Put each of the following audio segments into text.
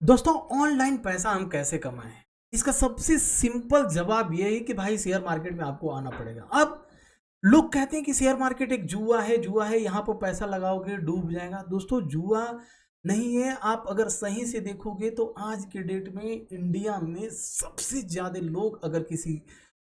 दोस्तों ऑनलाइन पैसा हम कैसे कमाएं? इसका सबसे सिंपल जवाब ये है कि भाई शेयर मार्केट में आपको आना पड़ेगा। अब लोग कहते हैं कि शेयर मार्केट एक जुआ है, यहाँ पर पैसा लगाओगे डूब जाएगा। दोस्तों जुआ नहीं है। आप अगर सही से देखोगे तो आज के डेट में इंडिया में सबसे ज्यादा लोग अगर किसी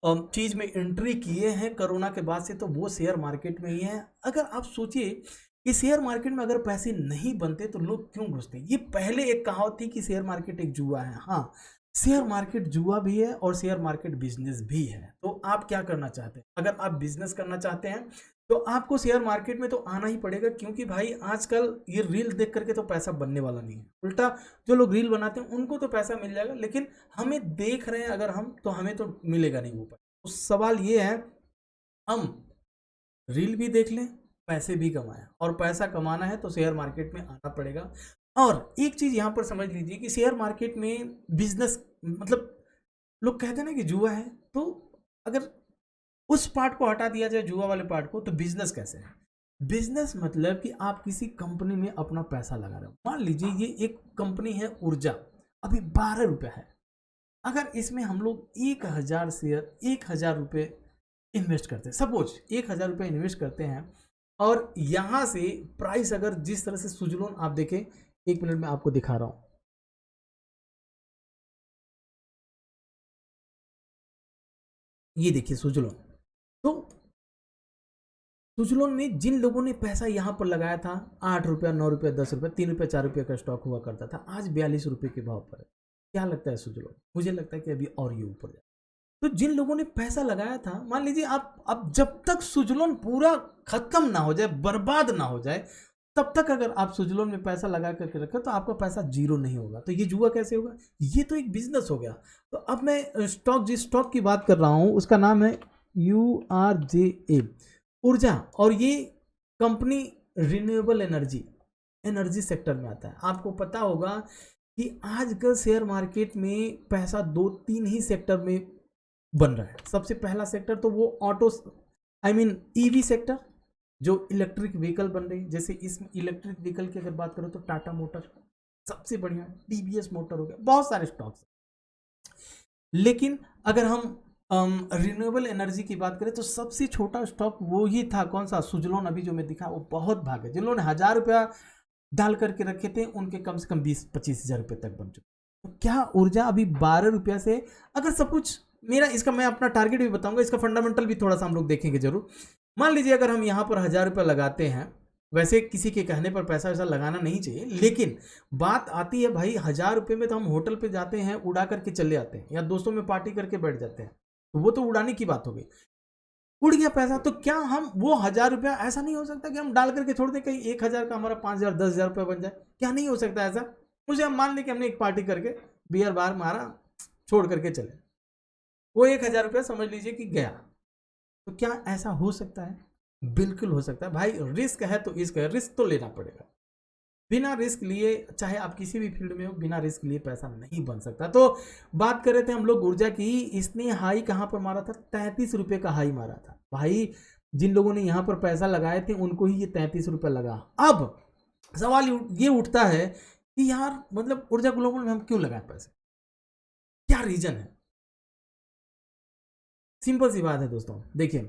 चीज में एंट्री किए हैं कोरोना के बाद से, तो वो शेयर मार्केट में ही है। अगर आप सोचिए कि शेयर मार्केट में अगर पैसे नहीं बनते तो लोग क्यों घुसते। ये पहले एक कहावत थी कि शेयर मार्केट एक जुआ है। हाँ, शेयर मार्केट जुआ भी है और शेयर मार्केट बिजनेस भी है। तो आप क्या करना चाहते हैं? अगर आप बिजनेस करना चाहते हैं तो आपको शेयर मार्केट में तो आना ही पड़ेगा, क्योंकि भाई आजकल ये रील देख करके तो पैसा बनने वाला नहीं है। उल्टा जो लोग रील बनाते हैं उनको तो पैसा मिल जाएगा, लेकिन हमें देख रहे हैं अगर हम, तो हमें तो मिलेगा नहीं वो पैसा। तो सवाल ये है, हम रील भी देख लें, पैसे भी कमाएं, और पैसा कमाना है तो शेयर मार्केट में आना पड़ेगा। और एक चीज यहां पर समझ लीजिए कि शेयर मार्केट में बिजनेस मतलब, लोग कहते हैं ना कि जुआ है, तो अगर उस पार्ट को हटा दिया जाए जुआ वाले पार्ट को, तो बिजनेस कैसे है? बिजनेस मतलब कि आप किसी कंपनी में अपना पैसा लगा रहे हो। मान लीजिए ये एक कंपनी है ऊर्जा, अभी 12 रुपया है। अगर इसमें हम लोग 1,000 शेयर 1,000 रुपये इन्वेस्ट करते हैं, सपोज 1,000 रुपये इन्वेस्ट करते हैं, और यहां से प्राइस अगर जिस तरह से सुजलोन आप देखें, 1 मिनट में आपको दिखा रहा हूं। ये देखिए सुजलोन। तो सुजलोन में जिन लोगों ने पैसा यहां पर लगाया था, 8 रुपया 9 रुपया 10 रुपया 3 रुपया 4 रुपया का स्टॉक हुआ करता था, आज 42 रुपये के भाव पर है। क्या लगता है सुजलोन? मुझे लगता है कि अभी और ये ऊपर जाए। तो जिन लोगों ने पैसा लगाया था, मान लीजिए आप, अब जब तक सुजलोन पूरा खत्म ना हो जाए, बर्बाद ना हो जाए, तब तक अगर आप सुजलोन में पैसा लगा करके रखें तो आपका पैसा जीरो नहीं होगा। तो ये जुआ कैसे होगा? ये तो एक बिजनेस हो गया। तो अब मैं जिस स्टॉक की बात कर रहा हूं उसका नाम है URJA, ऊर्जा। और ये कंपनी रिन्यूएबल एनर्जी सेक्टर में आता है। आपको पता होगा कि आजकल शेयर मार्केट में पैसा दो तीन ही सेक्टर में बन रहा है। सबसे पहला सेक्टर तो वो auto, I mean EV sector, जो इलेक्ट्रिक व्हीकल बन रही है। जैसे इस इलेक्ट्रिक व्हीकल की अगर बात करो तो टाटा मोटर सबसे बढ़िया, TVS मोटर हो गया, बहुत सारे स्टॉक्स। लेकिन अगर हम रिन्यूएबल एनर्जी की बात करें तो सबसे छोटा स्टॉक वो ही था, कौन सा? सुजलोन। अभी जो मैं दिखा वो बहुत भागे। जिन लोगों ने 1,000 रुपया डाल करके रखे थे उनके कम से कम 20-25 हजार रुपये तक बन चुके। तो क्या ऊर्जा अभी 12 रुपया से, अगर सब कुछ मेरा, इसका मैं अपना टारगेट भी बताऊंगा, इसका फंडामेंटल भी थोड़ा सा हम लोग देखेंगे जरूर। मान लीजिए अगर हम यहाँ पर 1,000 रुपया लगाते हैं, वैसे किसी के कहने पर पैसा वैसा लगाना नहीं चाहिए, लेकिन बात आती है भाई 1,000 रुपये में तो हम होटल पे जाते हैं, उड़ा करके चले आते हैं, या दोस्तों में पार्टी करके बैठ जाते हैं, तो वो तो उड़ाने की बात हो गई। उड़ गया पैसा, तो क्या हम वो 1,000 रुपया, ऐसा नहीं हो सकता कि हम डाल करके छोड़ दें, कहीं 1,000 का हमारा 5,000 10,000 रुपया बन जाए? क्या नहीं हो सकता ऐसा? मुझे हम मान लें कि हमने एक पार्टी करके बियर बार मारा, छोड़ करके चले, वो 1,000 रुपया समझ लीजिए कि गया। तो क्या ऐसा हो सकता है? बिल्कुल हो सकता है भाई। रिस्क है तो इसका रिस्क तो लेना पड़ेगा। बिना रिस्क लिए, चाहे आप किसी भी फील्ड में हो, बिना रिस्क लिए पैसा नहीं बन सकता। तो बात कर रहे थे हम लोग ऊर्जा की। इसने हाई कहां पर मारा था? 33 रुपये का हाई मारा था भाई। जिन लोगों ने यहां पर पैसा लगाए थे उनको ही ये 33 रुपये लगा। अब सवाल ये उठता है कि यार, मतलब ऊर्जा ग्लोबल में हम क्यों लगाए पैसे? क्या रीजन है? सिंपल सी बात है दोस्तों, देखिए,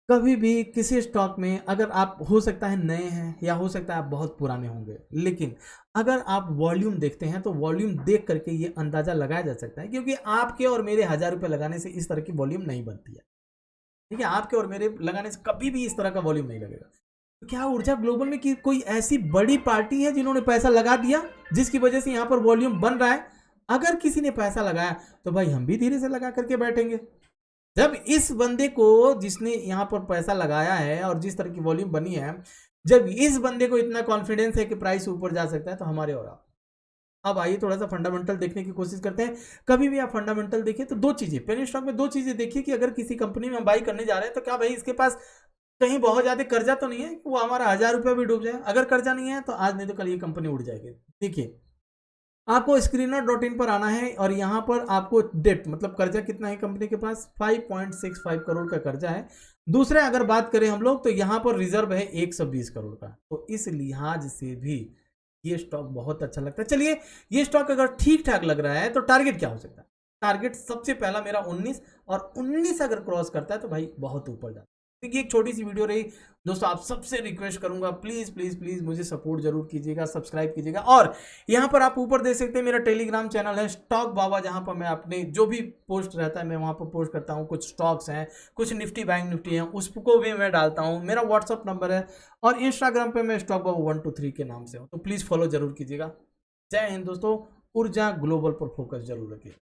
कभी भी किसी स्टॉक में अगर आप, हो सकता है नए हैं या हो सकता है आप बहुत पुराने होंगे, लेकिन अगर आप वॉल्यूम देखते हैं तो वॉल्यूम देख करके ये अंदाजा लगाया जा सकता है, क्योंकि आपके और मेरे 1,000 रुपये लगाने से इस तरह की वॉल्यूम नहीं बनती है। ठीक है, आपके और मेरे लगाने से कभी भी इस तरह का वॉल्यूम नहीं लगेगा। तो क्या ऊर्जा ग्लोबल में कि कोई ऐसी बड़ी पार्टी है जिन्होंने पैसा लगा दिया जिसकी वजह से यहां पर वॉल्यूम बन रहा है? अगर किसी ने पैसा लगाया तो भाई हम भी धीरे से लगा करके बैठेंगे। जब इस बंदे को, जिसने यहां पर पैसा लगाया है और जिस तरह की वॉल्यूम बनी है, जब इस बंदे को इतना कॉन्फिडेंस है कि प्राइस ऊपर जा सकता है, तो हमारे और आप, अब आइए थोड़ा सा फंडामेंटल देखने की कोशिश करते हैं। कभी भी आप फंडामेंटल देखिए तो दो चीजें, पेनी स्टॉक में दो चीजें देखिए कि अगर किसी कंपनी में हम बाई करने जा रहे हैं तो क्या भाई इसके पास कहीं बहुत ज्यादा कर्जा तो नहीं है कि वो हमारा 1,000 रुपया भी डूब जाए। अगर कर्जा नहीं है तो आज नहीं तो कल ये कंपनी उड़ जाएगी। देखिए, आपको screener.in पर आना है और यहाँ पर आपको डेट, मतलब कर्जा कितना है कंपनी के पास, 5.65 करोड़ का कर्जा है। दूसरे अगर बात करें हम लोग तो यहाँ पर रिजर्व है 120 करोड़ का। तो इस लिहाज से भी ये स्टॉक बहुत अच्छा लगता है। चलिए, ये स्टॉक अगर ठीक ठाक लग रहा है तो टारगेट क्या हो सकता है? टारगेट सबसे पहला मेरा 19, और 19 अगर क्रॉस करता है तो भाई बहुत ऊपर जाता है। देखिए, एक छोटी सी वीडियो रही दोस्तों, आप सबसे रिक्वेस्ट करूंगा, प्लीज प्लीज प्लीज मुझे सपोर्ट जरूर कीजिएगा, सब्सक्राइब कीजिएगा। और यहाँ पर आप ऊपर देख सकते हैं मेरा टेलीग्राम चैनल है स्टॉक बाबा, जहाँ पर मैं अपने जो भी पोस्ट रहता है मैं वहाँ पर पोस्ट करता हूँ। कुछ स्टॉक्स हैं, कुछ निफ्टी बैंक निफ्टी हैं, उसको भी मैं डालता हूँ। मेरा व्हाट्सअप नंबर है, और इंस्टाग्राम पे मैं स्टॉक बाबा 123 के नाम से हूँ, तो प्लीज़ फॉलो जरूर कीजिएगा। जय हिंद दोस्तों, ऊर्जा ग्लोबल पर फोकस जरूर रखिए।